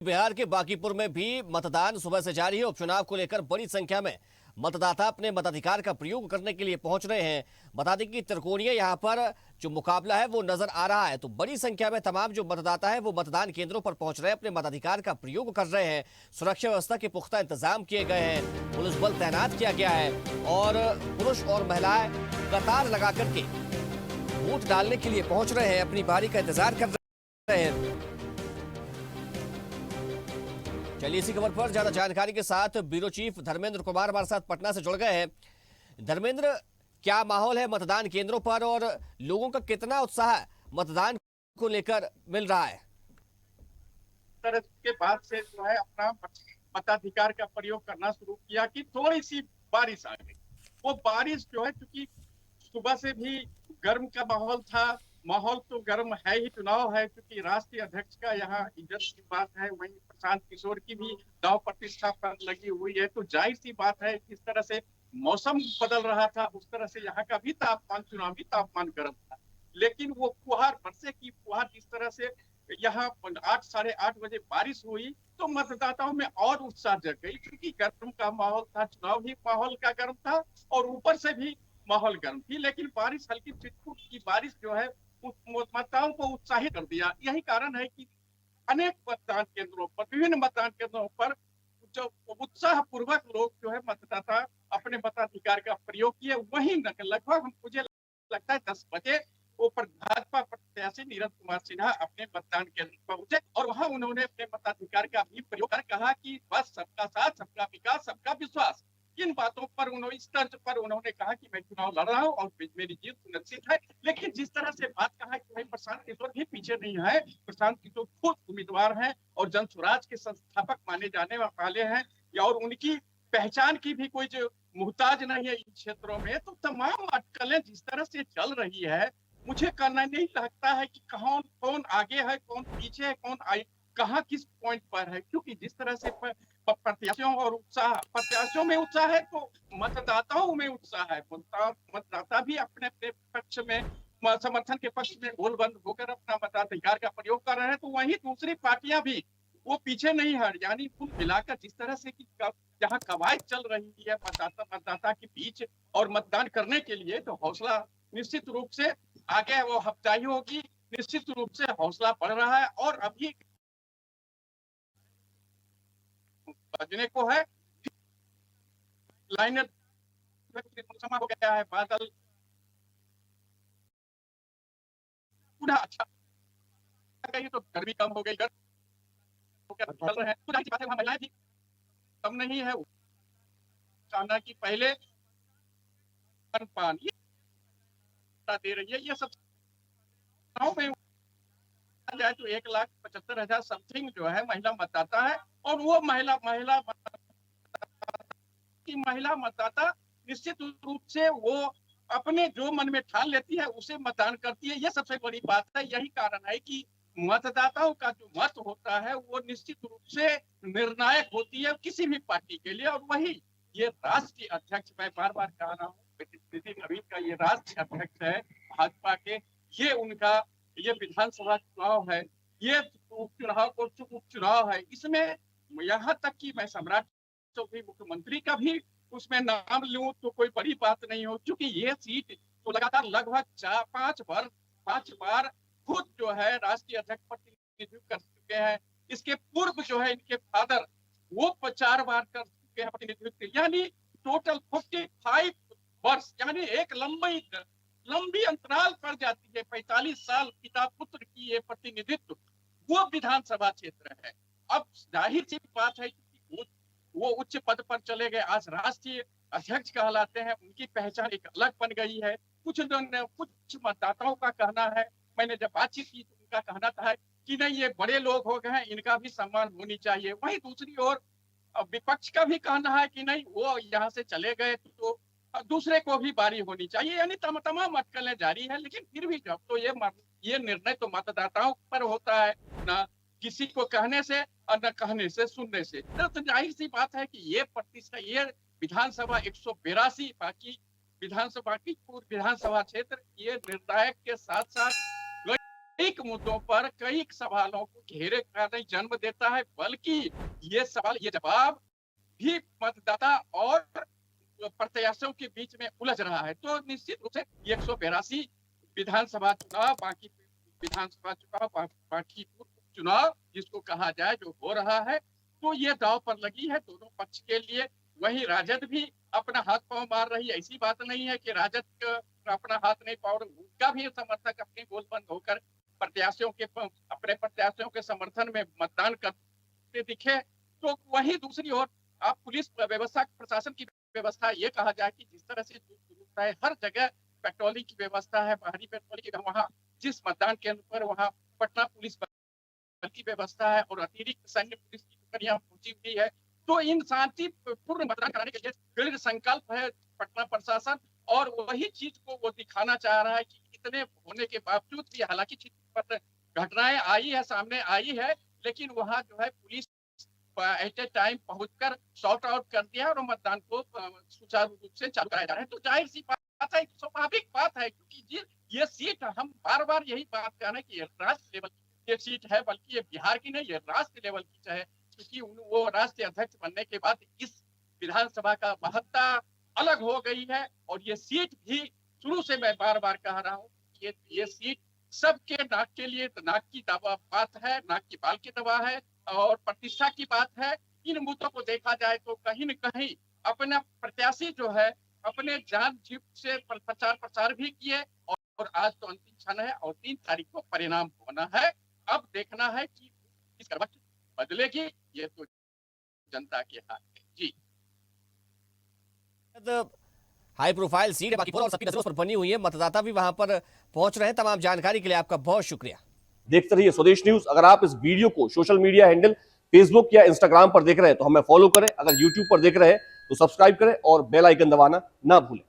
बिहार के बांकीपुर में भी मतदान सुबह से जारी है। उपचुनाव को लेकर बड़ी संख्या में मतदाता अपने मताधिकार का प्रयोग करने के लिए पहुंच रहे हैं। बता दें कि त्रिकोणीय यहां पर जो मुकाबला है वो नजर आ रहा है, तो बड़ी संख्या में तमाम जो मतदाता है वो मतदान केंद्रों पर पहुंच रहे हैं, अपने मताधिकार का प्रयोग कर रहे हैं। सुरक्षा व्यवस्था के पुख्ता इंतजाम किए गए हैं, पुलिस बल तैनात किया गया है और पुरुष और महिलाएं कतार लगा करके वोट डालने के लिए पहुंच रहे हैं, अपनी बारी का इंतजार कर रहे हैं। चलिए इसी खबर पर ज्यादा जानकारी के साथ ब्यूरो चीफ धर्मेंद्र कुमार हमारे साथ पटना से जुड़ गए हैं। धर्मेंद्र, क्या माहौल है मतदान केंद्रों पर और लोगों का कितना उत्साह मतदान को लेकर मिल रहा है? तरह के बाद से जो है अपना मताधिकार का प्रयोग करना शुरू किया कि थोड़ी सी बारिश आ गई। वो बारिश जो है क्योंकि सुबह से भी गर्म का माहौल था, माहौल तो गर्म है ही, चुनाव है क्योंकि राष्ट्रीय अध्यक्ष का यहाँ इज्जत की बात है, वहीं प्रशांत किशोर की भी दाव प्रतिष्ठा पर लगी हुई है, तो जाहिर सी बात है किस तरह से मौसम बदल रहा था उस तरह से यहाँ का भी तापमान, चुनावी तापमान गर्म था। लेकिन वो फुहार बरसे की फुहार जिस तरह से यहाँ 8 साढ़े 8 बजे बारिश हुई तो मतदाताओं में और उत्साह जग गई क्योंकि गर्म का माहौल था, चुनाव भी माहौल का गर्म था और ऊपर से भी माहौल गर्म थी। लेकिन बारिश, हल्की छिटपुट की बारिश जो है मतदाताओं को उत्साहित कर दिया। यही कारण है कि अनेक मतदान केंद्रों पर, विभिन्न मतदान केंद्रों पर जो उत्साह पूर्वक लोग जो है मतदाता अपने मताधिकार का प्रयोग किए। वहीं लगभग मुझे लगता है 10 बजे ऊपर भाजपा प्रत्याशी नीरज कुमार सिन्हा अपने मतदान केंद्र पहुंचे और वहां उन्होंने अपने मताधिकार का भी प्रयोग कर कहा कि बस सबका साथ, सबका विकास, सबका विश्वास। किन बातों पर उन्होंने, इस तर्ज पर उन्होंने कहा कि मैं चुनाव लड़ रहा हूं और मेरी जीत सुनिश्चित है। लेकिन जिस तरह से बात कहा कि भाई प्रशांत किशोर भी पीछे नहीं है, प्रशांत किशोर खुद उम्मीदवार हैं और जन स्वराज के संस्थापक माने जाने वाले हैं और उनकी पहचान की भी कोई जो मुहताज नहीं है इन क्षेत्रों में, तो तमाम अटकलें जिस तरह से चल रही है, मुझे करना नहीं लगता है कि कौन कौन आगे है, कौन पीछे है, कौन कहाँ किस पॉइंट पर है, क्योंकि जिस तरह से प्रत्याशियों और उत्साह, प्रत्याशियों में उत्साह है तो मतदाताओं में उत्साह है। मतदाता भी अपने अपने पक्ष में, समर्थन के पक्ष में गोलबंद होकर अपना मताधिकार का प्रयोग कर रहे हैं, तो वहीं दूसरी पार्टियां भी वो पीछे नहीं हट। यानी कुल मिलाकर जिस तरह से कि जहाँ कवायद चल रही है मतदाता के बीच और मतदान करने के लिए, तो हौसला निश्चित रूप से आगे वो हफ्ताई होगी, निश्चित रूप से हौसला बढ़ रहा है। और अभी बजने को है, लाइनर हो गया है, बादल पूरा अच्छा गई तो गर्मी कम हो गई, चल रहे हैं तो बात है, वहां महिलाएं भी कम नहीं है। खाना की पहले पान ये दे रही है, ये सब में जाए तो 1,75,000 समथिंग जो है महिला मतदाता है और वो महिला मतदाता निश्चित रूप से वो अपने जो मन में ठान लेती है उसे मतदान करती है। ये सबसे बड़ी बात है। यही कारण है कि मतदाताओं का जो मत होता है वो निश्चित रूप से निर्णायक होती है किसी भी पार्टी के लिए। और वही ये राष्ट्रीय अध्यक्ष, मैं बार बार कह रहा हूँ, नितिन नवीन का ये राष्ट्रीय अध्यक्ष है भाजपा के, ये उनका ये विधानसभा चुनाव है, ये उपचुनाव है। इसमें यहाँ तक कि मैं सम्राट चौधरी मुख्यमंत्री का भी उसमें नाम लूं तो कोई बड़ी बात नहीं हो, क्योंकि ये सीट तो लगातार लगभग 5 बार खुद जो है राष्ट्रीय अध्यक्ष प्रतिनिधित्व कर चुके हैं। इसके पूर्व जो है इनके फादर वो 4 बार कर चुके हैं प्रतिनिधित्व, यानी टोटल 45 वर्ष, यानी एक लंबी अंतराल पड़ जाती है। 45 साल पिता पुत्र की ये प्रतिनिधित्व वो विधानसभा क्षेत्र है। अब जाहिर सी बात है कि वो उच्च पद पर चले गए, आज राष्ट्रीय अध्यक्ष कहलाते हैं, उनकी पहचान एक अलग बन गई है। कुछ मतदाताओं का कहना है, मैंने जब बातचीत की तो उनका कहना था कि नहीं, ये बड़े लोग हो गए हैं, इनका भी सम्मान होनी चाहिए। वहीं दूसरी ओर विपक्ष का भी कहना है कि नहीं, वो यहाँ से चले गए तो दूसरे को भी बारी होनी चाहिए। यानी तमाम अटकलें जारी है। लेकिन फिर भी जब तो ये निर्णय तो मतदाताओं पर होता है, ना किसी को कहने से और न कहने से, सुनने से। तो जाहिर सी बात है कि ये प्रतिशत, ये विधानसभा 182 बाकी विधानसभा क्षेत्र, ये निर्णायक के साथ साथ एक मुद्दों पर कई सवालों को घेरे का नहीं जन्म देता है, बल्कि ये सवाल ये जवाब भी मतदाता और प्रत्याशियों के बीच में उलझ रहा है। तो निश्चित रूप से 182 विधानसभा चुनाव, बाकी विधानसभा चुनाव, बाकी चुनाव जिसको कहा जाए जो हो रहा है, तो ये दांव पर लगी है दोनों पक्ष के लिए। वहीं राजद भी अपना हाथ पांव मार रही है। ऐसी बात नहीं है कि राजद अपना हाथ नहीं पाव, उनका भी समर्थक अपनी गोल बंद होकर प्रत्याशियों के अपने प्रत्याशियों के समर्थन में मतदान करते दिखे। तो वहीं दूसरी ओर आप पुलिस व्यवस्था, प्रशासन की व्यवस्था, ये कहा जाए कि जिस तरह से है हर जगह पेट्रोलिंग की व्यवस्था है, बाहरी पेट्रोलिंग की, वहाँ जिस मतदान केंद्र पर वहाँ पटना पुलिस की व्यवस्था है और अतिरिक्त सैन्य पुलिस की टुकड़ियां पहुंची हुई है। तो इन शांतिपूर्ण मतदान कराने के लिए दृढ़ संकल्प है पटना प्रशासन, और वही चीज को वो दिखाना चाह रहा है कि इतने होने के बावजूद भी, हालांकि घटनाएं आई है, सामने आई है, लेकिन वहां जो है पुलिस एट ए टाइम पहुंचकर सॉर्ट आउट कर दिया और मतदान को सुचारू रूप से चालू कराया जा रहा है। तो जाहिर सी बात है, स्वाभाविक बात है, क्योंकि ये सीट हम बार बार यही बात कर रहे हैं कि राष्ट्र लेवल ये सीट है, बल्कि ये बिहार की नहीं, ये राष्ट्र लेवल की चाहे, क्योंकि वो राष्ट्रीय अध्यक्ष बनने के बाद इस विधानसभा का महत्ता अलग हो गई है। और ये सीट भी शुरू से मैं बार बार कह रहा हूँ, ये सीट सबके नाक के लिए नाक की बात है, नाक की बाल की दवा है और प्रतिष्ठा की बात है। इन मुद्दों को देखा जाए तो कहीं न कहीं अपना प्रत्याशी जो है अपने जान जीव से प्रचार भी किए, और आज तो अंतिम क्षण है और 3 तारीख को परिणाम होना है। अब देखना है कि इस करवट बदलेगी, ये तो जनता के हाथ है। जी, हाई प्रोफाइल सीट है, बाकी और सबकी नजरों पर बनी हुई है, मतदाता भी वहां पर पहुंच रहे हैं। तमाम जानकारी के लिए आपका बहुत शुक्रिया। देखते रहिए स्वदेश न्यूज। अगर आप इस वीडियो को सोशल मीडिया हैंडल फेसबुक या इंस्टाग्राम पर देख रहे हैं तो हमें फॉलो करें, अगर यूट्यूब पर देख रहे हैं तो सब्सक्राइब करें और बेल आइकन दबाना ना भूलें।